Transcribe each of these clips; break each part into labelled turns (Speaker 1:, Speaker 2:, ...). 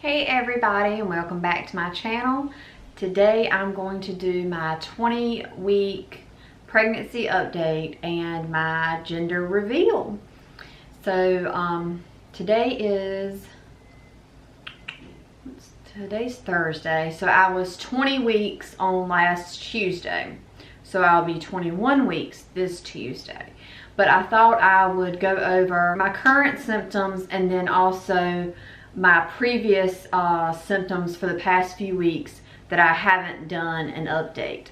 Speaker 1: Hey everybody, and welcome back to my channel. Today I'm going to do my 20-week pregnancy update and my gender reveal. So today's Thursday, so I was 20 weeks on last Tuesday, so I'll be 21 weeks this Tuesday. But I thought I would go over my current symptoms and then also my previous symptoms for the past few weeks that I haven't done an update.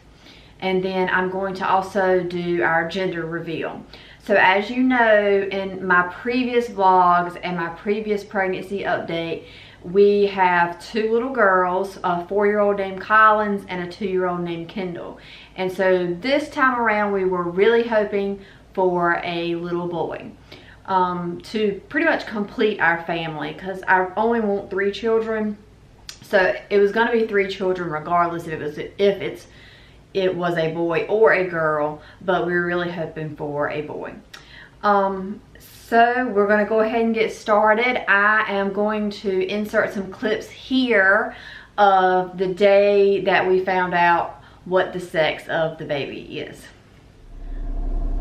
Speaker 1: And then I'm going to also do our gender reveal. So as you know, in my previous vlogs and my previous pregnancy update, we have two little girls, a 4-year-old named Collins and a 2-year-old named Kendall. And so this time around we were really hoping for a little boy. To pretty much complete our family, because I only want 3 children, so it was going to be 3 children regardless if it was a boy or a girl, but we were really hoping for a boy. So we're going to go ahead and get started. I am going to insert some clips here of the day that we found out what the sex of the baby is.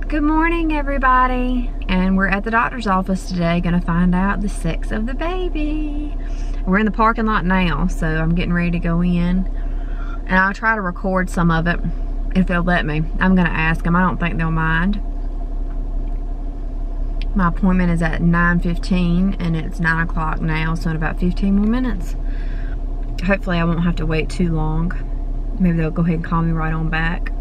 Speaker 1: Good morning, everybody, and we're at the doctor's office today gonna find out the sex of the baby. We're in the parking lot now, so I'm getting ready to go in, and I'll try to record some of it if they'll let me. I'm gonna ask them. I don't think they'll mind. My appointment is at 9:15 and it's 9 o'clock now, so in about 15 more minutes. Hopefully I won't have to wait too long. Maybe they'll go ahead and call me right on back.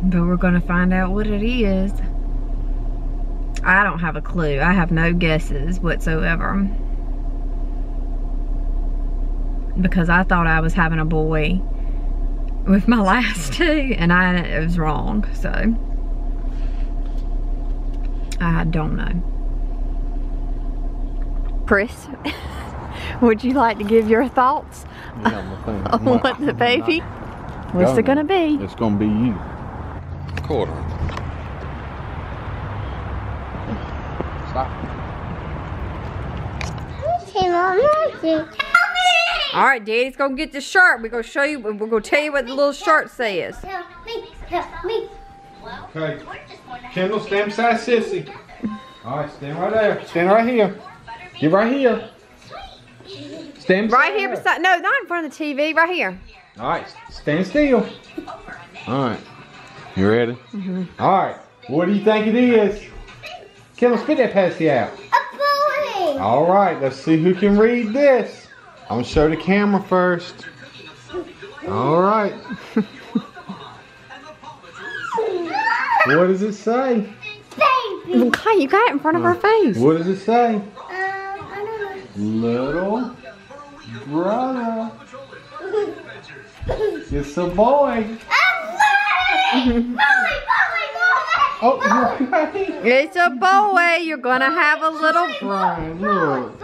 Speaker 1: But we're gonna find out what it is. I don't have a clue. I have no guesses whatsoever. Because I thought I was having a boy with my last two, and I was wrong, so I don't know. Chris, would you like to give your thoughts on what the baby? What's it gonna be?
Speaker 2: It's gonna be you. Quarter. Stop.
Speaker 1: All right, Daddy's gonna get the shirt. We're gonna show you. We're gonna tell you what the little shirt says.
Speaker 3: Help me.
Speaker 2: Okay. Kendall, stand beside Sissy. All right, stand right there. Stand right here. Get right here. Stand beside
Speaker 1: Right here
Speaker 2: her.
Speaker 1: beside. No, not in front of the TV. Right here.
Speaker 2: All right, stand still. All right. You ready?
Speaker 1: Mm-hmm.
Speaker 2: All right. What do you think it is? Kendall, spit that pasty out.
Speaker 3: A boy.
Speaker 2: All right. Let's see who can read this. I'm gonna show the camera first. All right. What does it say?
Speaker 3: Baby.
Speaker 1: Okay, you got it in front of her face.
Speaker 2: What does it say?
Speaker 3: I don't know.
Speaker 2: Little brother. It's a boy. Oh, you're okay.
Speaker 1: It's a boy. You're gonna have a little.
Speaker 2: Brian, look.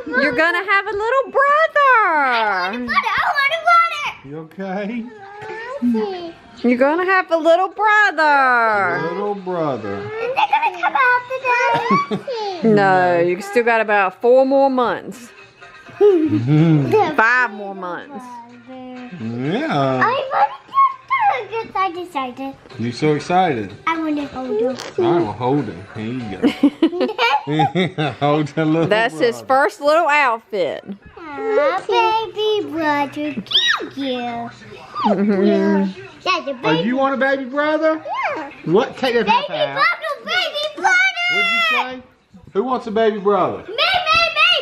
Speaker 1: You're gonna have a little brother.
Speaker 2: You okay?
Speaker 1: You're gonna have a little brother.
Speaker 2: Little brother.
Speaker 1: No, you still got about 4 more months. 5 more months.
Speaker 2: Yeah.
Speaker 3: I decided.
Speaker 2: You so excited?
Speaker 3: I want to hold him.
Speaker 2: All right, well, hold him. Here you go. Hold the little
Speaker 1: That's his
Speaker 2: brother.
Speaker 1: first little outfit.
Speaker 3: Baby brother, cute. Yeah. That's a
Speaker 2: Oh,
Speaker 3: baby.
Speaker 2: you want a baby brother?
Speaker 3: Yeah.
Speaker 2: What? Take that
Speaker 3: Baby
Speaker 2: papa out.
Speaker 3: brother, baby brother.
Speaker 2: What'd you say? Who wants a baby brother?
Speaker 3: Me, baby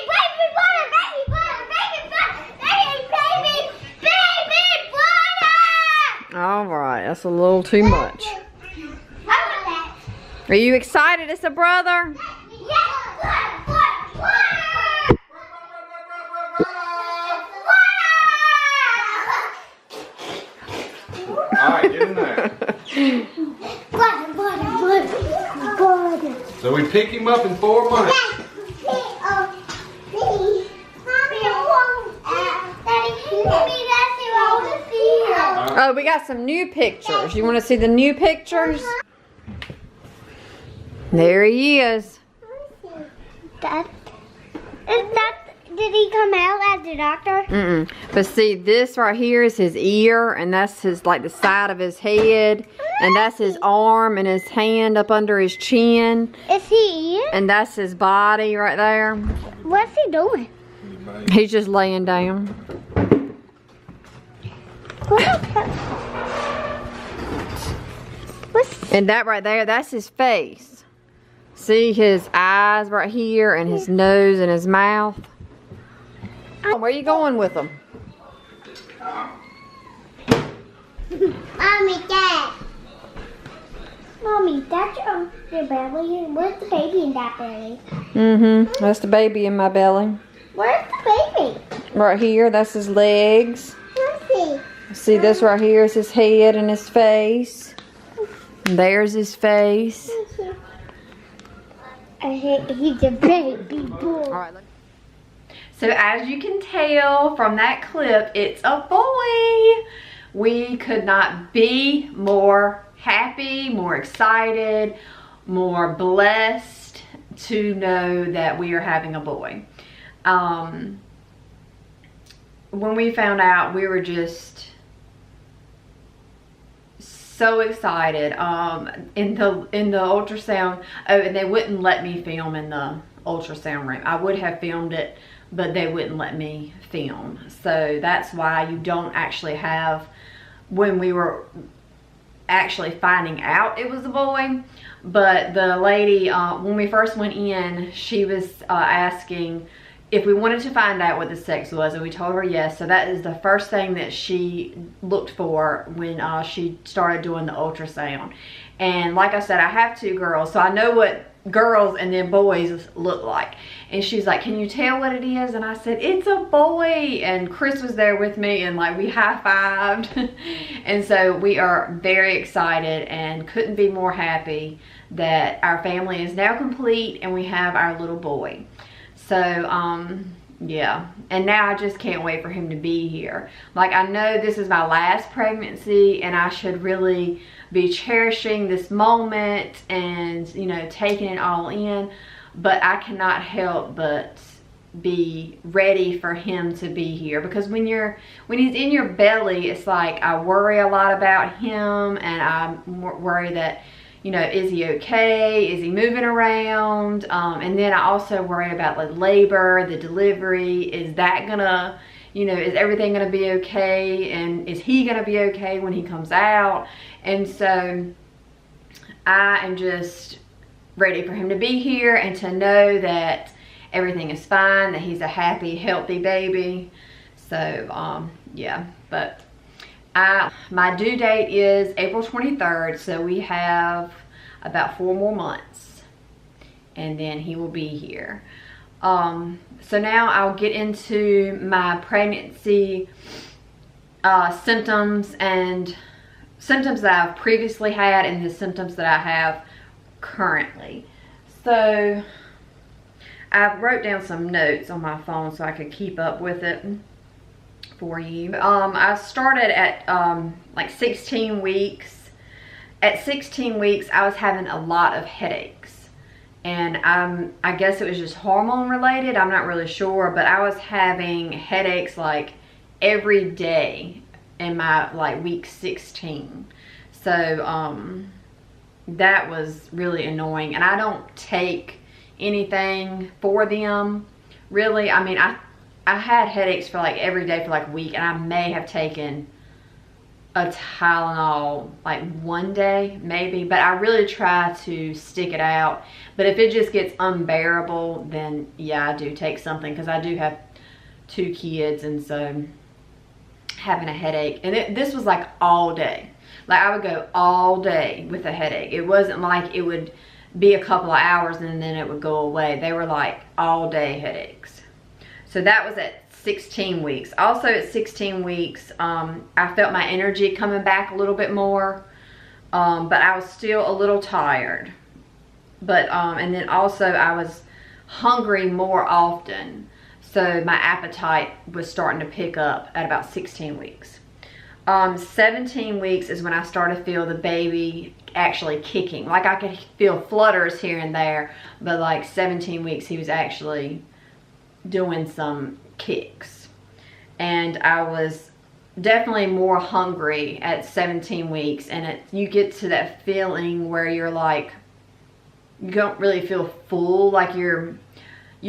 Speaker 3: brother, baby brother, baby brother, baby brother.
Speaker 1: All right, that's a little too much.
Speaker 3: How about that?
Speaker 1: Are you excited it's a brother?
Speaker 2: Alright, get in there. So we pick him up in 4 months.
Speaker 1: Oh, we got some new pictures. You want to see the new pictures? There he is.
Speaker 3: Dad. Did he come out as the doctor?
Speaker 1: Mm-mm. But see, this right here is his ear, and that's his, like, the side of his head, and that's his arm and his hand up under his chin.
Speaker 3: Is he in?
Speaker 1: And that's his body right there.
Speaker 3: What's he doing?
Speaker 1: He's just laying down. And that right there, that's his face. See his eyes right here, and his nose and his mouth. Where are you going with them?
Speaker 3: Mommy, Dad. Mommy, that's your belly. Where's the baby in that belly?
Speaker 1: Mm-hmm. That's the baby in my belly.
Speaker 3: Where's the baby?
Speaker 1: Right here, that's his legs.
Speaker 3: Where's he?
Speaker 1: See, this right here is his head and his face. And there's his face.
Speaker 3: He's a baby boy.
Speaker 1: All right, so as you can tell from that clip, it's a boy. We could not be more happy, more excited, more blessed to know that we are having a boy. When we found out, we were just so excited. In the ultrasound, oh, and they wouldn't let me film in the ultrasound room. I would have filmed it, but they wouldn't let me film. So that's why you don't actually have, when we were actually finding out it was a boy. But the lady, when we first went in, she was asking if we wanted to find out what the sex was, and we told her yes. So that is the first thing that she looked for when she started doing the ultrasound. And like I said, I have 2 girls, so I know what girls and then boys look like. And she's like, can you tell what it is? And I said, it's a boy. And Chris was there with me, and like we high-fived. And so we are very excited and couldn't be more happy that our family is now complete and we have our little boy. So yeah, and now I just can't wait for him to be here. Like, I know this is my last pregnancy, and I should really be cherishing this moment and, you know, taking it all in, but I cannot help but be ready for him to be here, because when he's in your belly, it's like I worry a lot about him, and I worry that, you know, is he okay? Is he moving around? And then I also worry about the labor, the delivery. Is that gonna, you know, is everything gonna be okay? And is he gonna be okay when he comes out? And so I am just ready for him to be here and to know that everything is fine, that he's a happy, healthy baby. So yeah, but my due date is April 23rd, so we have about 4 more months, and then he will be here. So now I'll get into my pregnancy symptoms, and symptoms that I've previously had and the symptoms that I have currently. So I wrote down some notes on my phone so I could keep up with it for you. I started at like 16 weeks. At 16 weeks, I was having a lot of headaches, and I guess it was just hormone related. I'm not really sure, but I was having headaches like every day in my like week 16. So that was really annoying, and I don't take anything for them really. I mean, I had headaches for like every day for like a week, and I may have taken a Tylenol like one day maybe, but I really try to stick it out. But if it just gets unbearable, then yeah, I do take something, because I do have 2 kids, and so having a headache, and this was like all day. Like, I would go all day with a headache. It wasn't like it would be a couple of hours and then it would go away. They were like all day headaches. So that was at 16 weeks. Also at 16 weeks, I felt my energy coming back a little bit more, but I was still a little tired. But and then also I was hungry more often, so my appetite was starting to pick up at about 16 weeks. 17 weeks is when I started to feel the baby actually kicking. Like, I could feel flutters here and there, but like 17 weeks he was actually doing some kicks. And I was definitely more hungry at 17 weeks. And you get to that feeling where you're like, you don't really feel full. Like you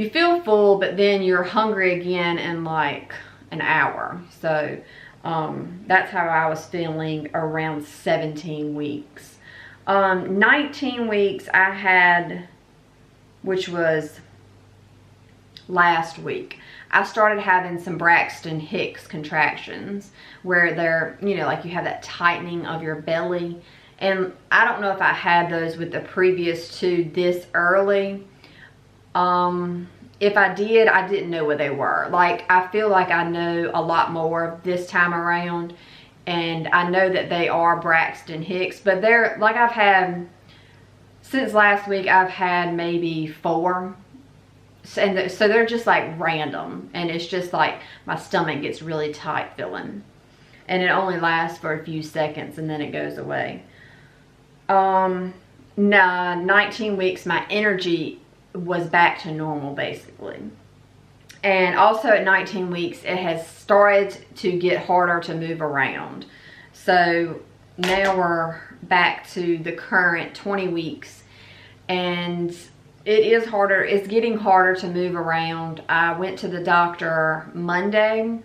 Speaker 1: feel full, but then you're hungry again in like an hour. So that's how I was feeling around 17 weeks. 19 weeks I had, which was last week, I started having some Braxton Hicks contractions where they're, you know, like you have that tightening of your belly. And I don't know if I had those with the previous two this early. If I did, I didn't know what they were. Like, I feel like I know a lot more this time around. And I know that they are Braxton Hicks. But they're, like I've had, since last week, I've had maybe 4. And so they're just like random. And it's just like my stomach gets really tight feeling. And it only lasts for a few seconds and then it goes away. 19 weeks, my energy was back to normal basically. And also at 19 weeks, it has started to get harder to move around. So now we're back to the current 20 weeks. And it is harder, it's getting harder to move around. I went to the doctor Monday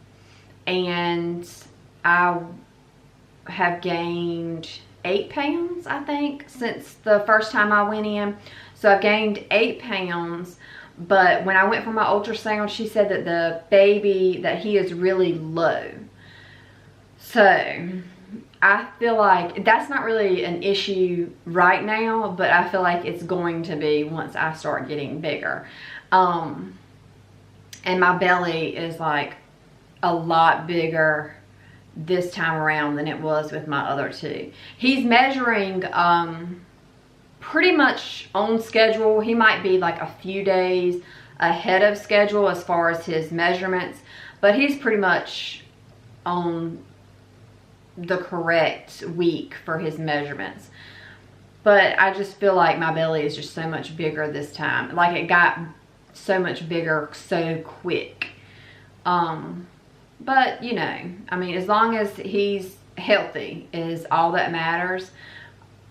Speaker 1: and I have gained 8 pounds, I think, since the first time I went in. So I've gained 8 pounds, but when I went for my ultrasound, she said that the baby, that he is really low. So I feel like that's not really an issue right now, but I feel like it's going to be once I start getting bigger. And my belly is like a lot bigger this time around than it was with my other two. He's measuring pretty much on schedule. He might be like a few days ahead of schedule as far as his measurements, but he's pretty much on the correct week for his measurements. But I just feel like my belly is just so much bigger this time. Like it got so much bigger so quick. But you know, I mean, as long as he's healthy is all that matters.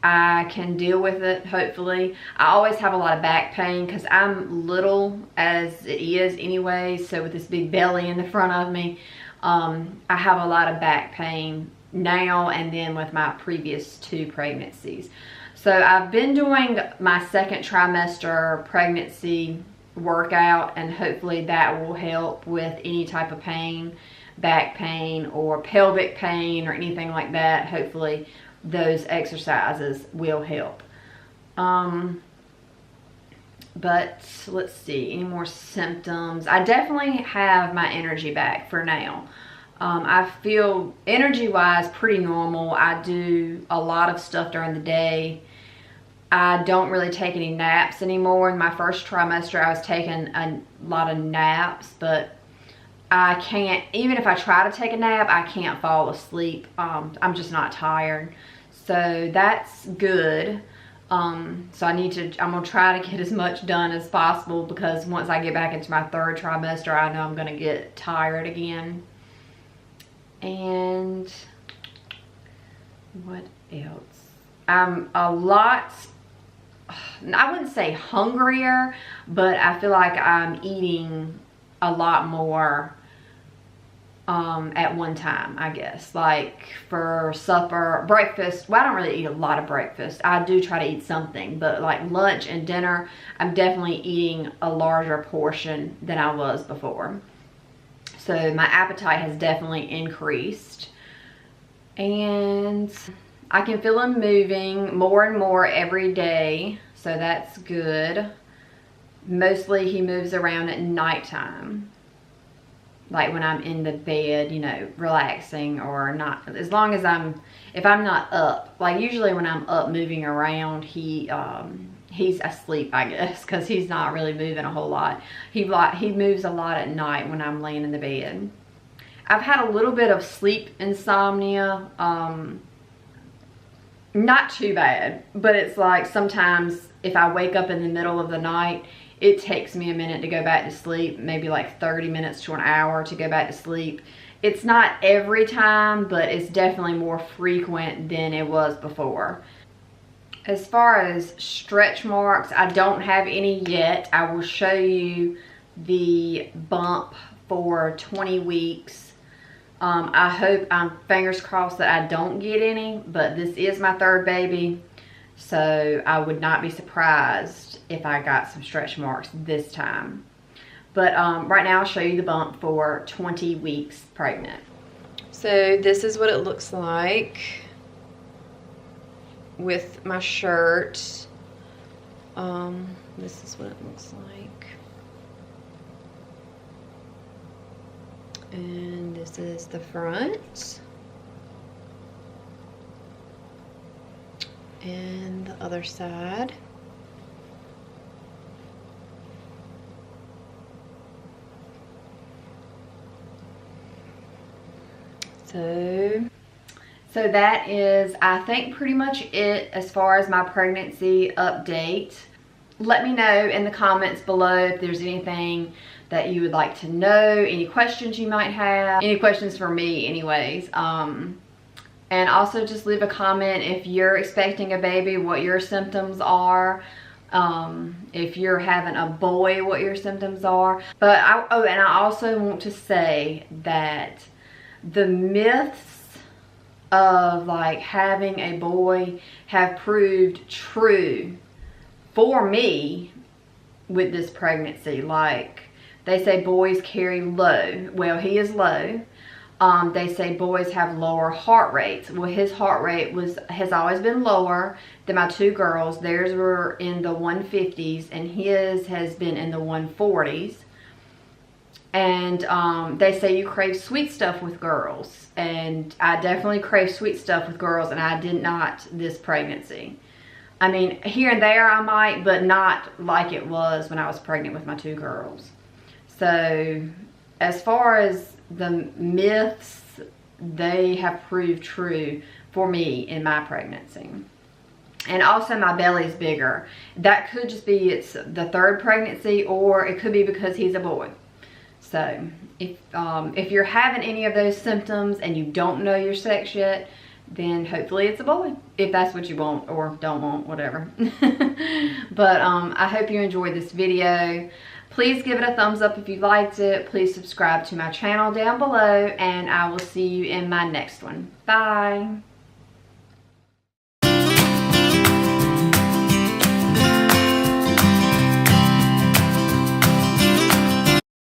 Speaker 1: I can deal with it, hopefully. I always have a lot of back pain because I'm little as it is anyway. So with this big belly in the front of me, I have a lot of back pain now and then with my previous 2 pregnancies. So I've been doing my 2nd trimester pregnancy workout, and hopefully that will help with any type of pain, back pain or pelvic pain or anything like that. Hopefully those exercises will help. But let's see, any more symptoms? I definitely have my energy back for now. I feel energy wise pretty normal. I do a lot of stuff during the day. I don't really take any naps anymore. In my first trimester, I was taking a lot of naps, but I can't, even if I try to take a nap, I can't fall asleep. I'm just not tired. So that's good. So I'm gonna try to get as much done as possible, because once I get back into my 3rd trimester, I know I'm gonna get tired again. And what else? I'm a lot, I wouldn't say hungrier, but I feel like I'm eating a lot more at one time, I guess. Like for supper, breakfast, well, I don't really eat a lot of breakfast. I do try to eat something, but like lunch and dinner, I'm definitely eating a larger portion than I was before. So my appetite has definitely increased. And I can feel him moving more and more every day, so that's good. Mostly he moves around at nighttime. Like when I'm in the bed, you know, relaxing or not. As long as if I'm not up, like usually when I'm up moving around, he's asleep, I guess, because he's not really moving a whole lot. He moves a lot at night when I'm laying in the bed. I've had a little bit of sleep insomnia. Not too bad, but it's like sometimes if I wake up in the middle of the night it takes me a minute to go back to sleep, maybe like 30 minutes to an hour to go back to sleep. It's not every time, but it's definitely more frequent than it was before. As far as stretch marks, I don't have any yet. I will show you the bump for 20 weeks. I hope, fingers crossed, that I don't get any, but this is my third baby, so I would not be surprised if I got some stretch marks this time. But right now I'll show you the bump for 20 weeks pregnant. So this is what it looks like with my shirt. This is what it looks like. And this is the front. And the other side. So that is, I think, pretty much it as far as my pregnancy update. Let me know in the comments below if there's anything that you would like to know, any questions you might have, any questions for me anyways. And also just leave a comment if you're expecting a baby, what your symptoms are. If you're having a boy, what your symptoms are. But and I also want to say that the myths of like having a boy have proved true for me with this pregnancy. Like, they say boys carry low. Well, he is low. They say boys have lower heart rates. Well, his heart rate has always been lower than my two girls. Theirs were in the 150s and his has been in the 140s. And they say you crave sweet stuff with girls. And I definitely crave sweet stuff with girls, and I did not this pregnancy. I mean, here and there I might, but not like it was when I was pregnant with my two girls. So as far as the myths, they have proved true for me in my pregnancy. And also my belly is bigger. That could just be it's the third pregnancy, or it could be because he's a boy. So if you're having any of those symptoms and you don't know your sex yet, then hopefully it's a boy, if that's what you want or don't want, whatever. But I hope you enjoyed this video. Please give it a thumbs up if you liked it. Please subscribe to my channel down below, and I will see you in my next one. Bye.